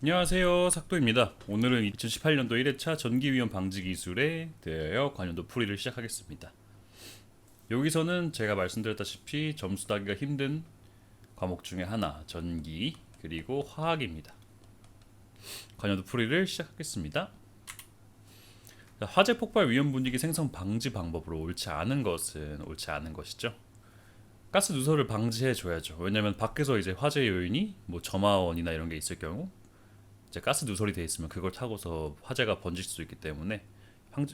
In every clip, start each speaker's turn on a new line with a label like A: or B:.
A: 안녕하세요, 삭도입니다. 오늘은 2018년도 1회차 전기위험 방지 기술에 대하여 관련도 풀이를 시작하겠습니다. 여기서는 제가 말씀드렸다시피 점수 따기가 힘든 과목 중에 하나, 전기 그리고 화학입니다. 관련도 풀이를 시작하겠습니다. 자, 화재 폭발 위험 분위기 생성 방지 방법으로 옳지 않은 것은 옳지 않은 것이죠. 가스 누설을 방지해 줘야죠. 왜냐면 밖에서 이제 화재 요인이 뭐 점화원이나 이런 게 있을 경우 이제 가스 누설이 돼 있으면 그걸 타고서 화재가 번질 수 있기 때문에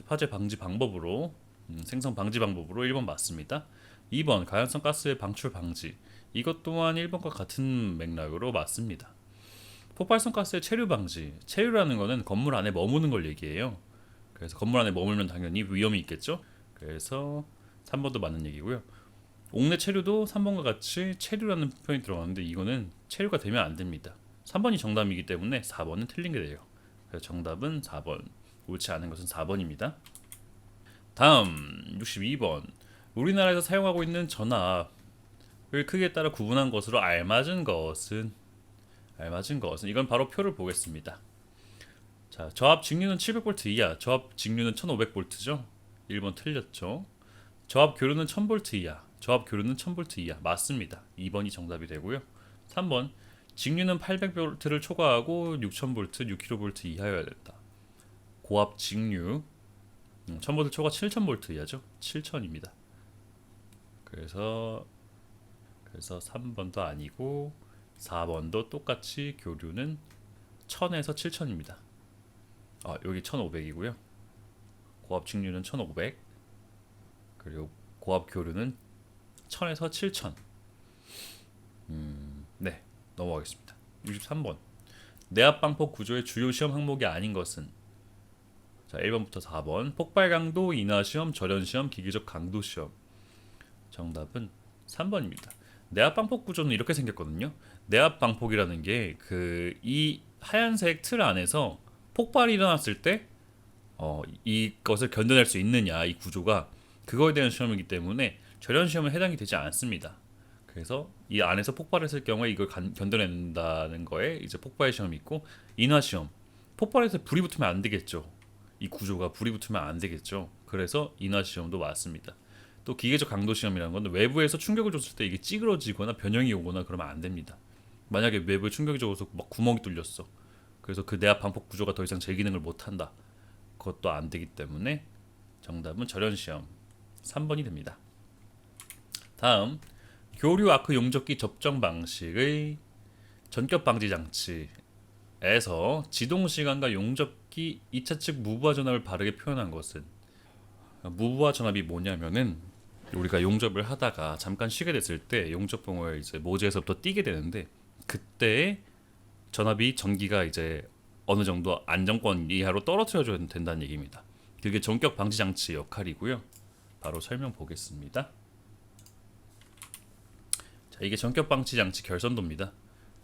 A: 화재 방지 방법으로 생성 방지 방법으로 1번 맞습니다. 2번 가연성 가스의 방출 방지, 이것 또한 1번과 같은 맥락으로 맞습니다. 폭발성 가스의 체류 방지, 체류라는 거는 건물 안에 머무는 걸 얘기해요. 그래서 건물 안에 머물면 당연히 위험이 있겠죠. 그래서 3번도 맞는 얘기고요. 옥내 체류도 3번과 같이 체류라는 표현이 들어가는데 이거는 체류가 되면 안 됩니다. 3번이 정답이기 때문에 4번은 틀린 게 돼요. 그래서 정답은 4번. 옳지 않은 것은 4번입니다. 다음 62번. 우리나라에서 사용하고 있는 전압을 크기에 따라 구분한 것으로 알맞은 것은 이건 바로 표를 보겠습니다. 자, 저압 직류는 700V 이하, 저압 직류는 1500V죠. 1번 틀렸죠. 저압 교류는 1000V 이하, 저압 교류는 1000V 이하 맞습니다. 2번이 정답이 되고요. 3번 직류는 800V를 초과하고 6000V, 6kV 이하여야 된다. 고압 직류 1000V 초과 7000V 이하죠. 7000입니다. 그래서 3번도 아니고 4번도 똑같이 교류는 1000에서 7000입니다. 여기 1500이고요. 고압 직류는 1500, 그리고 고압 교류는 1000에서 7000. 네, 넘어가겠습니다. 63번. 내압 방폭 구조의 주요 시험 항목이 아닌 것은? 자, 1번부터 4번. 폭발 강도, 인하 시험, 절연 시험, 기계적 강도 시험. 정답은 3번입니다. 내압 방폭 구조는 이렇게 생겼거든요. 내압 방폭이라는 게 이 하얀색 틀 안에서 폭발이 일어났을 때 이것을 견뎌낼 수 있느냐, 이 구조가, 그거에 대한 시험이기 때문에 절연 시험은 해당이 되지 않습니다. 그래서 이 안에서 폭발했을 경우에 이걸 견뎌낸다는 거에 이제 폭발 시험이 있고, 인화 시험, 폭발해서 불이 붙으면 안 되겠죠. 이 구조가 불이 붙으면 안 되겠죠. 그래서 인화 시험도 맞습니다. 또 기계적 강도 시험이라는 건 외부에서 충격을 줬을 때 이게 찌그러지거나 변형이 오거나 그러면 안 됩니다. 만약에 외부에 충격이 줘서 막 구멍이 뚫렸어. 그래서 그 내압 방폭 구조가 더 이상 제 기능을 못 한다. 그것도 안 되기 때문에 정답은 절연 시험 3번이 됩니다. 다음, 교류 아크 용접기 접점 방식의 전격 방지 장치에서 지동 시간과 용접기 2차 측 무부하 전압을 바르게 표현한 것은? 무부하 전압이 뭐냐면은 우리가 용접을 하다가 잠깐 쉬게 됐을 때 용접봉을 이제 모재에서부터 띄게 되는데, 그때 전압이 전기가 이제 어느 정도 안정권 이하로 떨어뜨려줘야 된다는 얘기입니다. 그게 전격 방지 장치의 역할이고요. 바로 설명 보겠습니다. 자, 이게 전격 방지 장치 결선도입니다.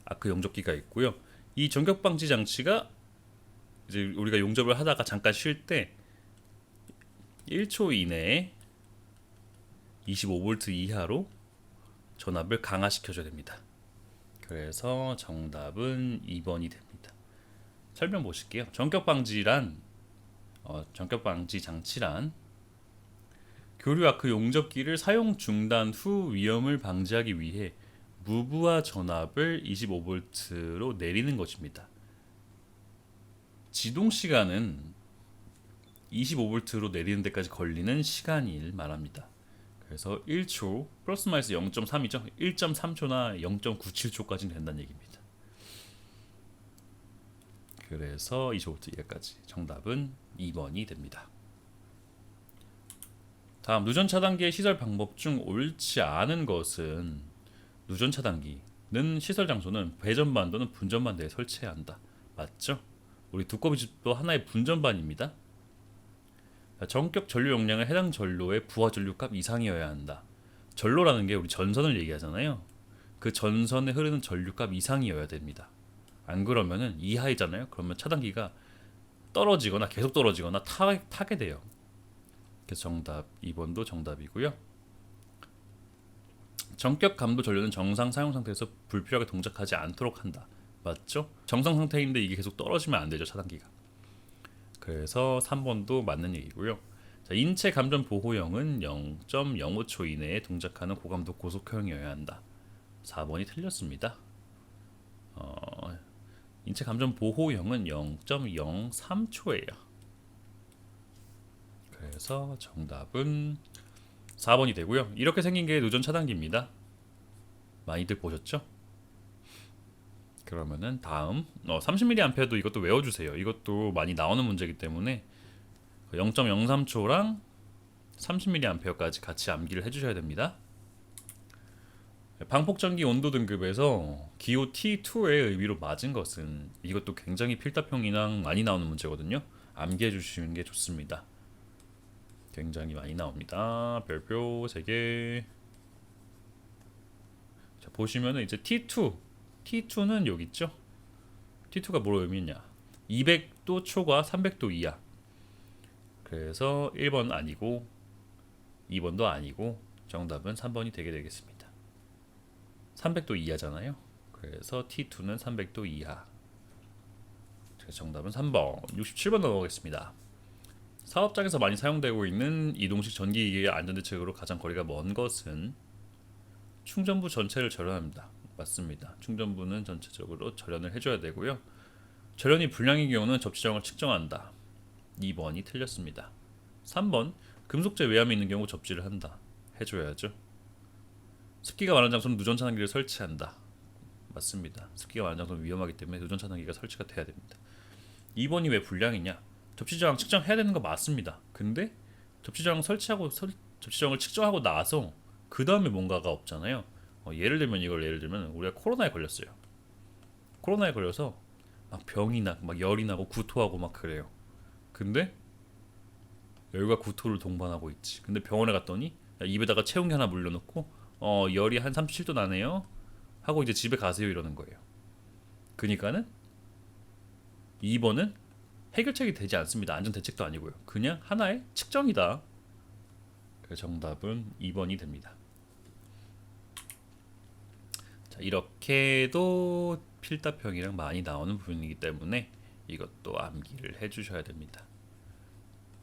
A: 아크 용접기가 있고요. 이 전격 방지 장치가 이제 우리가 용접을 하다가 잠깐 쉴 때 1초 이내에 25V 이하로 전압을 강화시켜줘야 됩니다. 그래서 정답은 2번이 됩니다. 설명 보실게요. 전격 방지 장치란 교류 아크 용접기를 사용 중단 후 위험을 방지하기 위해 무부하 전압을 25V로 내리는 것입니다. 지동 시간은 25V로 내리는 데까지 걸리는 시간을 말합니다. 그래서 1초 플러스 마이너스 0.3이죠. 1.3초나 0.97초까지는 된다는 얘기입니다. 그래서 25V 이하까지. 정답은 2번이 됩니다. 다음, 누전 차단기의 시설 방법 중 옳지 않은 것은? 누전 차단기는 시설 장소는 배전반 또는 분전반 내에 설치해야 한다. 맞죠? 우리 두꺼비집도 하나의 분전반입니다. 전격 전류 용량은 해당 전로의 부하 전류값 이상이어야 한다. 전로라는 게 우리 전선을 얘기하잖아요. 그 전선에 흐르는 전류값 이상이어야 됩니다. 안 그러면은 이하이잖아요. 그러면 차단기가 떨어지거나 계속 떨어지거나 타게 돼요. 그래서 정답 2번도 정답이고요. 전격 감도 전류는 정상 사용 상태에서 불필요하게 동작하지 않도록 한다. 맞죠? 정상 상태인데 이게 계속 떨어지면 안 되죠, 차단기가. 그래서 3번도 맞는 얘기고요. 자, 인체 감전 보호형은 0.05초 이내에 동작하는 고감도 고속형이어야 한다. 4번이 틀렸습니다. 인체 감전 보호형은 0.03초예요. 그래서 정답은 4번이 되고요. 이렇게 생긴 게 누전 차단기입니다. 많이들 보셨죠? 그러면은 다음 30mA도 이것도 외워주세요. 이것도 많이 나오는 문제이기 때문에 0.03초랑 30mA까지 같이 암기를 해주셔야 됩니다. 방폭전기 온도 등급에서 기호 T2의 의미로 맞은 것은, 이것도 굉장히 필답형이랑 많이 나오는 문제거든요. 암기해 주시는 게 좋습니다. 굉장히 많이 나옵니다. 별표 3개. 자, 보시면은 이제 T2는 여기 있죠. T2가 뭐로 의미했냐? 200도 초과 300도 이하. 그래서 1번 아니고 2번도 아니고 정답은 3번이 되게 되겠습니다. 300도 이하잖아요. 그래서 T2는 300도 이하. 정답은 3번. 67번 넘어가겠습니다. 사업장에서 많이 사용되고 있는 이동식 전기기기의 안전대책으로 가장 거리가 먼 것은 충전부 전체를 절연합니다. 맞습니다. 충전부는 전체적으로 절연을 해줘야 되고요. 절연이 불량인 경우는 접지점을 측정한다. 2번이 틀렸습니다. 3번, 금속재 외암이 있는 경우 접지를 한다. 해줘야죠. 습기가 많은 장소는 누전 차단기를 설치한다. 맞습니다. 습기가 많은 장소는 위험하기 때문에 누전 차단기가 설치가 돼야 됩니다. 2번이 왜 불량이냐? 접지저항 측정해야 되는 거 맞습니다. 근데 접지저항 설치하고 접지저항을 측정하고 나서 그 다음에 뭔가가 없잖아요. 예를 들면 우리가 코로나에 걸렸어요. 코로나에 걸려서 막 병이 나고 막 열이 나고 구토하고 막 그래요. 근데 열과 구토를 동반하고 있지. 근데 병원에 갔더니 입에다가 체온계 하나 물려놓고 열이 한 37도 나네요 하고 이제 집에 가세요 이러는 거예요. 그러니까는 2번은 해결책이 되지 않습니다. 안전대책도 아니고요. 그냥 하나의 측정이다. 그래서 정답은 2번이 됩니다. 자, 이렇게도 필답형이랑 많이 나오는 부분이기 때문에 이것도 암기를 해주셔야 됩니다.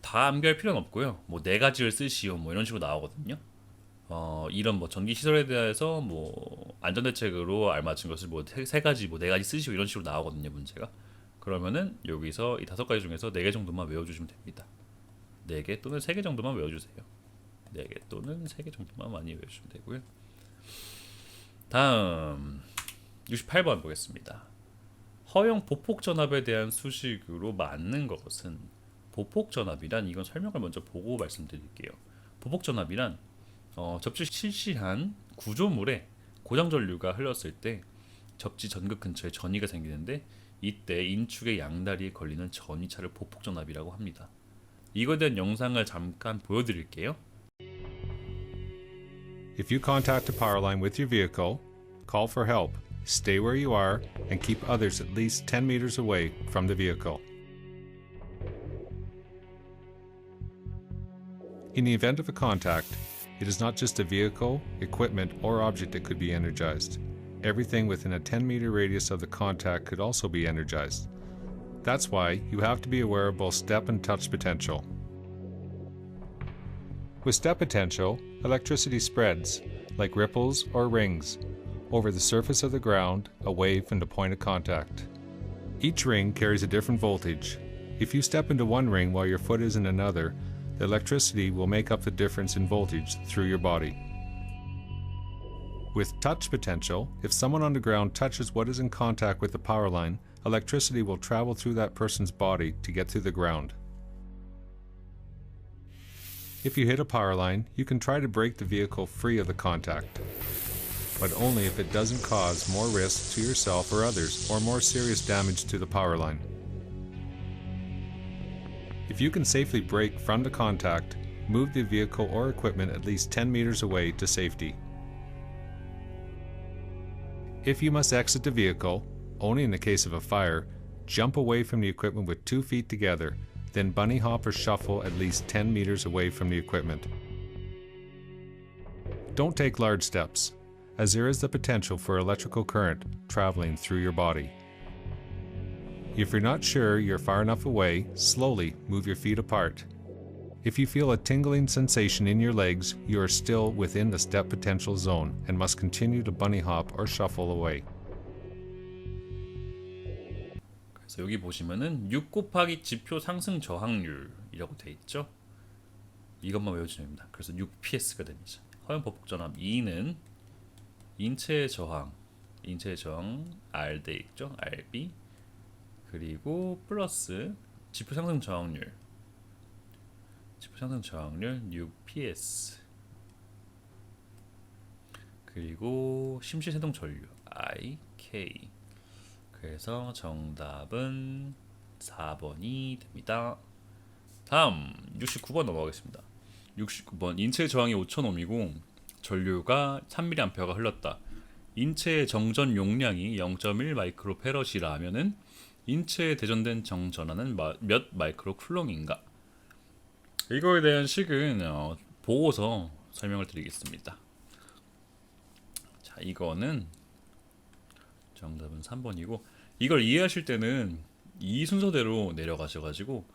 A: 다 암기할 필요는 없고요. 뭐 4가지를 쓰시오 뭐 이런 식으로 나오거든요. 이런 뭐 전기 시설에 대해서 뭐 안전대책으로 알맞은 것을 뭐 3가지 뭐 4가지 쓰시오 이런 식으로 나오거든요, 문제가. 그러면은 여기서 이 5가지 중에서 4개 정도만 외워주시면 됩니다. 4개 또는 3개 정도만 외워주세요. 4개 또는 3개 정도만 많이 외워주시면 되고요. 다음 68번 보겠습니다. 허용 보폭전압에 대한 수식으로 맞는 것은, 보폭전압이란, 이건 설명을 먼저 보고 말씀드릴게요. 보폭전압이란 접지 실시한 구조물에 고장전류가 흘렀을 때 접지 전극 근처에 전이가 생기는데 이때 인축의 양다리에 걸리는 전이차를 보폭전압이라고 합니다. 이거에 대한 영상을 잠깐 보여드릴게요.
B: If you contact a power line with your vehicle, call for help, stay where you are, and keep others at least 10 meters away from the vehicle. In the event of a contact, it is not just a vehicle, equipment, or object that could be energized. Everything within a 10-meter radius of the contact could also be energized. That's why you have to be aware of both step and touch potential. With step potential, electricity spreads, like ripples or rings, over the surface of the ground, away from the point of contact. Each ring carries a different voltage. If you step into one ring while your foot is in another, the electricity will make up the difference in voltage through your body. With touch potential, if someone on the ground touches what is in contact with the power line, electricity will travel through that person's body to get to the ground. If you hit a power line, you can try to break the vehicle free of the contact, but only if it doesn't cause more risk to yourself or others, or more serious damage to the power line. If you can safely brake from the contact, move the vehicle or equipment at least 10 meters away to safety. If you must exit the vehicle, only in the case of a fire, jump away from the equipment with 2 feet together, then bunny hop or shuffle at least 10 meters away from the equipment. Don't take large steps, as there is the potential for electrical current traveling through your body. If you're not sure you're far enough away, slowly move your feet apart. If you feel a tingling sensation in your legs, you are still within the step potential zone and must continue to bunny hop or shuffle away.
A: 그래서 여기 보시면은 6 곱하기 지표 상승 저항률이라고 돼 있죠. 이것만 외워주면 됩니다. 그래서 6ps가 됩니다. 허용 보폭 전압 2는 인체의 저항 R 돼 있죠. RB 그리고 플러스 지표 상승 저항률 6ps 그리고 심실세동 전류 IK. 그래서 정답은 4번이 됩니다. 다음 69번 넘어가겠습니다. 69번 인체 저항이 5000옴이고 전류가 3mA가 흘렀다. 인체의 정전 용량이 0.1 마이크로페럿이라면은 인체에 대전된 정전하는 몇 마이크로 쿨롱인가? 이거에 대한 식은 보고서 설명을 드리겠습니다. 자, 이거는 정답은 3번이고 이걸 이해하실 때는 이 순서대로 내려가셔가지고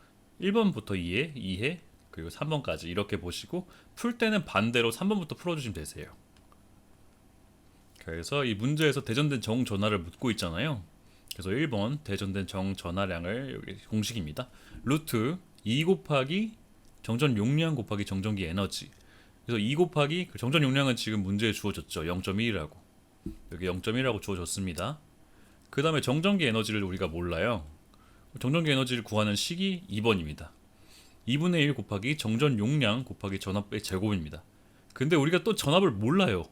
A: 1번부터 2해 그리고 3번까지 이렇게 보시고 풀 때는 반대로 3번부터 풀어주시면 되세요. 그래서 이 문제에서 대전된 정전하를 묻고 있잖아요. 그래서 1번 대전된 정전하량을 여기 공식입니다. 루트 2 곱하기 정전 용량 곱하기 정전기 에너지. 그래서 2 곱하기 그 정전 용량은 지금 문제에 주어졌죠. 0.1이라고. 여기 0.1이라고 주어졌습니다. 그 다음에 정전기 에너지를 우리가 몰라요. 정전기 에너지를 구하는 식이 2번입니다. 2분의 1 곱하기 정전 용량 곱하기 전압의 제곱입니다. 근데 우리가 또 전압을 몰라요.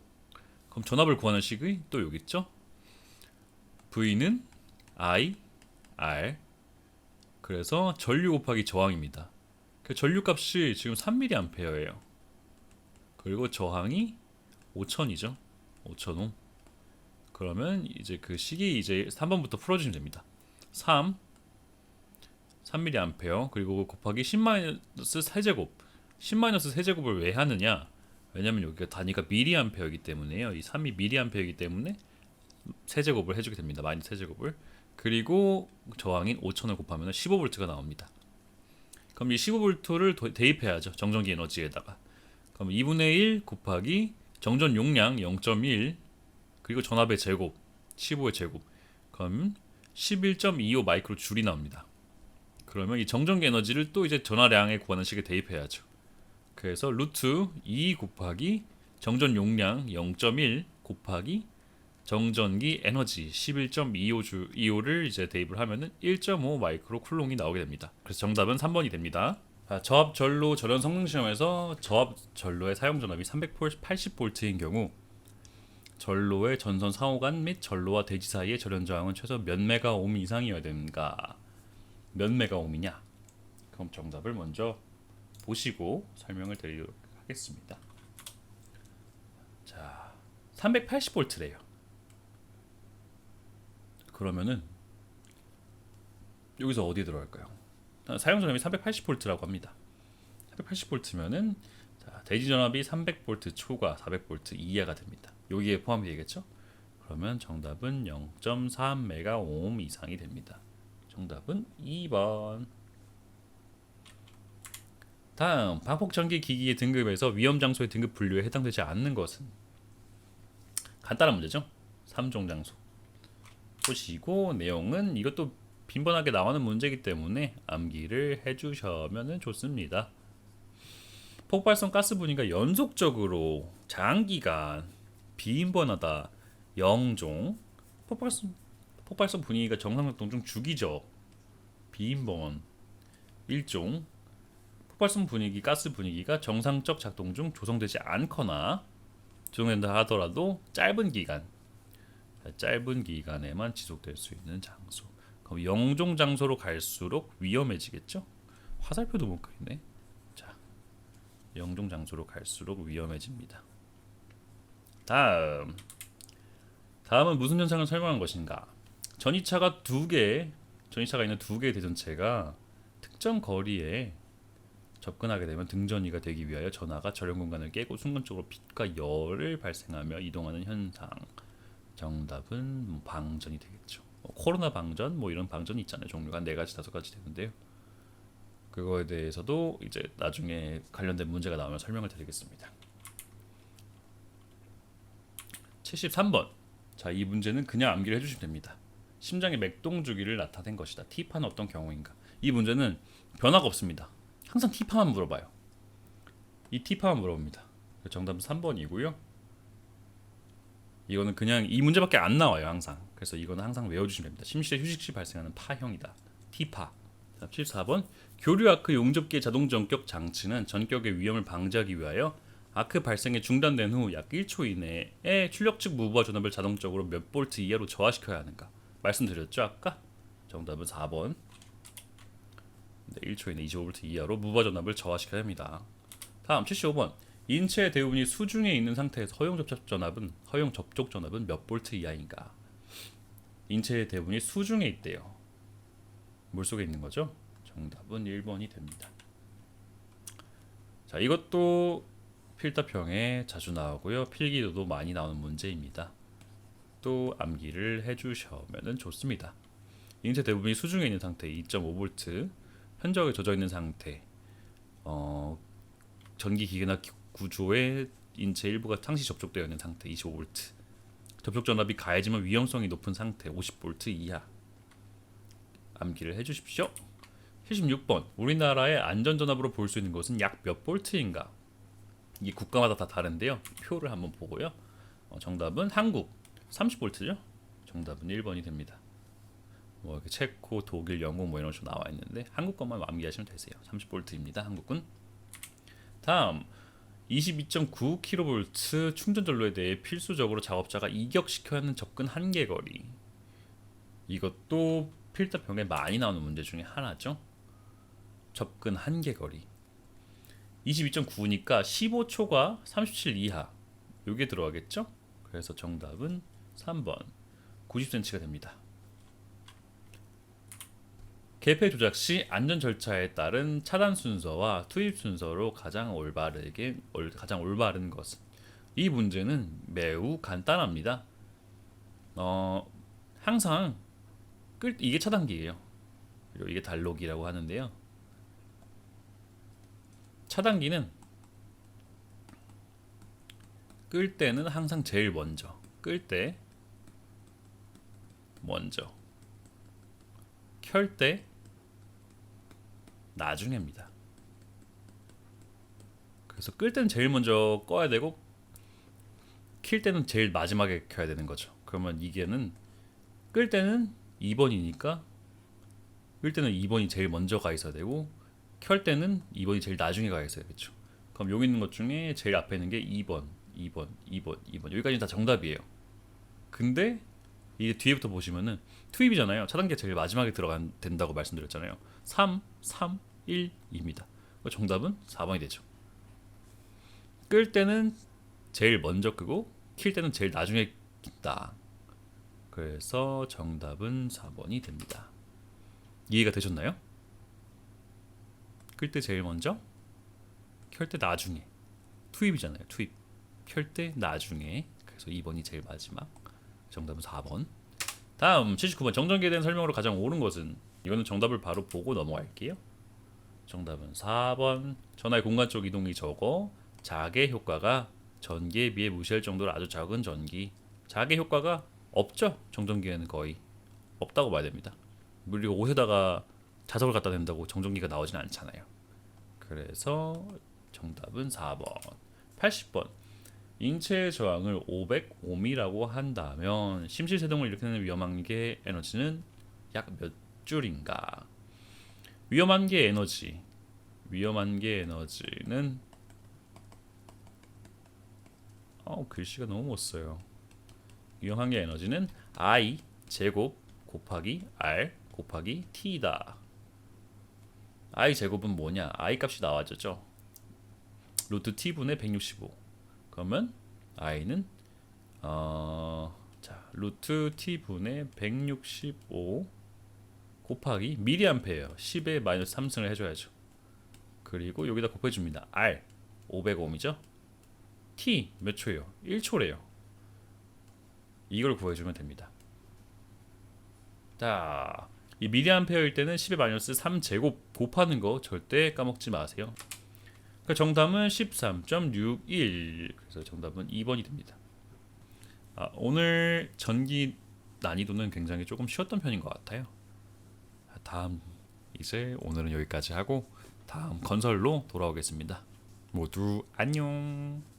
A: 그럼 전압을 구하는 식이 또 여기 있죠. V는 I, R. 그래서 전류 곱하기 저항입니다. 그 전류 값이 지금 3mA예요. 그리고 저항이 5000이죠. 5000옴. 그러면 이제 그 식이 이제 3번부터 풀어주시면 됩니다. 3mA 그리고 곱하기 10-세제곱 10-세제곱을 왜 하느냐? 왜냐면 여기가 단위가 mA이기 때문에요. 이 3이 mA이기 때문에 세제곱을 해주게 됩니다. 마이너스 세제곱을. 그리고 저항인 5000을 곱하면 15V가 나옵니다. 그럼 이 15V를 대입해야죠. 정전기 에너지에다가. 그럼 2분의 1 곱하기 정전 용량 0.1 그리고 전압의 제곱 15의 제곱 그럼 11.25 마이크로 줄이 나옵니다. 그러면 이 정전기 에너지를 또 이제 전하량에 구하는 식에 대입해야죠. 그래서 루트 2 곱하기 정전 용량 0.1 곱하기 정전기 에너지 11.25를 이제 대입을 하면은 1.5 마이크로 쿨롱이 나오게 됩니다. 그래서 정답은 3번이 됩니다. 저압 전로 절연 성능 시험에서 저압 전로의 사용 전압이 380V인 경우 전로의 전선 상호간 및 전로와 대지 사이의 절연 저항은 최소 몇 메가옴 이상이어야 되는가? 몇 메가옴이냐? 그럼 정답을 먼저 보시고 설명을 드리도록 하겠습니다. 자, 380V래요. 그러면은 여기서 어디에 들어갈까요? 사용 전압이 380V라고 합니다. 380V면은 대지 전압이 300V 초과 400V 이하가 됩니다. 여기에 포함이 되겠죠? 그러면 정답은 0.3메가옴 이상이 됩니다. 정답은 2번. 다음 방폭 전기 기기의 등급에서 위험 장소의 등급 분류에 해당되지 않는 것은 간단한 문제죠. 3종 장소 보시고 내용은 이것도 빈번하게 나오는 문제이기 때문에 암기를 해주시면 좋습니다. 폭발성 가스 분위기가 연속적으로 장기간 비인번하다 0종 폭발성 분위기가 정상 작동 중 주기적 비인번 1종 폭발성 분위기 가스 분위기가 정상적 작동 중 조성되지 않거나 조성된다 하더라도 짧은 기간에만 지속될 수 있는 장소. 그럼 0종 장소로 갈수록 위험해지겠죠? 화살표도 못 그리네. 자, 0종 장소로 갈수록 위험해집니다. 다음은 무슨 현상을 설명한 것인가? 전이차가 있는 두 개의 대전체가 특정 거리에 접근하게 되면 등전이가 되기 위하여 전하가 절연 공간을 깨고 순간적으로 빛과 열을 발생하며 이동하는 현상. 정답은 방전이 되겠죠. 코로나 방전 뭐 이런 방전이 있잖아요. 종류가 4가지 5가지 되는데요. 그거에 대해서도 이제 나중에 관련된 문제가 나오면 설명을 드리겠습니다. 73번. 자, 이 문제는 그냥 암기를 해주시면 됩니다. 심장의 맥동 주기를 나타낸 것이다. T파는 어떤 경우인가? 이 문제는 변화가 없습니다. 항상 T파만 물어봐요. 이 T파만 물어봅니다. 정답은 3번이고요. 이거는 그냥 이 문제밖에 안 나와요, 항상. 그래서 이거는 항상 외워주시면 됩니다. 심실의 휴식 시 발생하는 파형이다. T파. 74번. 교류 아크 용접기의 자동 전격 장치는 전격의 위험을 방지하기 위하여 아크 발생이 중단된 후 약 1초 이내에 출력 측 무브와 전압을 자동적으로 몇 볼트 이하로 저하시켜야 하는가? 말씀드렸죠, 아까? 정답은 4번. 네, 1초 이내 25볼트 이하로 무브와 전압을 저하시켜야 합니다. 다음 75번. 인체의 대부분이 수중에 있는 상태에서 허용 접촉 전압은 몇 볼트 이하인가? 인체의 대부분이 수중에 있대요. 물속에 있는 거죠? 정답은 1번이 됩니다. 자, 이것도 필답형에 자주 나오고요. 필기도도 많이 나오는 문제입니다. 또 암기를 해주시면 좋습니다. 인체 대부분이 수중에 있는 상태 2.5V, 현저하게 젖어 있는 상태, 전기 기계나 구조에 인체 일부가 상시 접촉되어 있는 상태 25V, 접촉 전압이 가해지면 위험성이 높은 상태 50V 이하. 암기를 해주십시오. 76번. 우리나라의 안전전압으로 볼 수 있는 것은 약 몇 볼트인가? 이게 국가마다 다 다른데요. 표를 한번 보고요. 정답은 한국 30볼트죠. 정답은 1번이 됩니다. 뭐 이렇게 체코, 독일, 영국 뭐 이런 식으로 나와 있는데 한국 것만 암기하시면 되세요. 30볼트입니다. 한국은. 다음 22.9kV 충전전로에 대해 필수적으로 작업자가 이격시켜야 하는 접근 한계거리. 이것도 필답형에 많이 나오는 문제 중에 하나죠. 접근 한계거리 22.9니까 15초가 37 이하 요게 들어가겠죠? 그래서 정답은 3번 90cm가 됩니다. 개폐 조작 시 안전 절차에 따른 차단 순서와 투입 순서로 가장 올바른 것은? 이 문제는 매우 간단합니다. 항상 이게 차단기예요. 그리고 이게 단록이라고 하는데요. 차단기는 끌 때는 항상 제일 먼저, 끌 때 먼저, 켤 때 나중에입니다. 그래서 끌 때는 제일 먼저 꺼야 되고 킬 때는 제일 마지막에 켜야 되는 거죠. 그러면 이게는 끌 때는 2번이니까 끌 때는 2번이 제일 먼저 가 있어야 되고 켤 때는 2번이 제일 나중에 가 있어야겠죠. 그럼 여기 있는 것 중에 제일 앞에 있는 게 2번, 2번, 2번, 2번 여기까지는 다 정답이에요. 근데 이게 뒤에부터 보시면은 투입이잖아요. 차단기가 제일 마지막에 된다고 말씀드렸잖아요. 3, 3, 1, 2입니다. 정답은 4번이 되죠. 끌 때는 제일 먼저 끄고 킬 때는 제일 나중에 킨다. 그래서 정답은 4번이 됩니다. 이해가 되셨나요? 끌 때 제일 먼저, 켤 때 나중에. 투입이잖아요. 투입. 켤 때 나중에. 그래서 2번이 제일 마지막. 정답은 4번. 다음 79번. 정전기에 대한 설명으로 가장 옳은 것은? 이거는 정답을 바로 보고 넘어갈게요. 정답은 4번. 전하의 공간적 이동이 적어 자개 효과가 전기에 비해 무시할 정도로 아주 작은 전기. 자개 효과가 없죠. 정전기에는 거의 없다고 봐야 됩니다. 그리고 옷에다가 자석을 갖다 댄다고 정전기가 나오진 않잖아요. 그래서 정답은 4번. 80번. 인체의 저항을 500옴이라고 한다면 심실세동을 일으키는 위험한계 에너지는 약 몇 줄인가? 위험한계 에너지는 글씨가 너무 못 써요. 위험한계 에너지는 I 제곱 곱하기 R 곱하기 T다. I 제곱은 뭐냐? I 값이 나와졌죠. 루트 T분의 165. 그러면 I는 루트 T분의 165 곱하기 미리암페어 10의 마이너스 3승을 해줘야죠. 그리고 여기다 곱해줍니다. R 500옴이죠. T 몇 초예요? 1초래요. 이걸 구해주면 됩니다. 자, 이 미리암페어일 때는 10의 마이너스 3 제곱 곱하는 거 절대 까먹지 마세요. 그 정답은 13.61. 그래서 정답은 2번이 됩니다. 오늘 전기 난이도는 굉장히 조금 쉬웠던 편인 것 같아요. 다음 이제 오늘은 여기까지 하고 다음 건설로 돌아오겠습니다. 모두 안녕.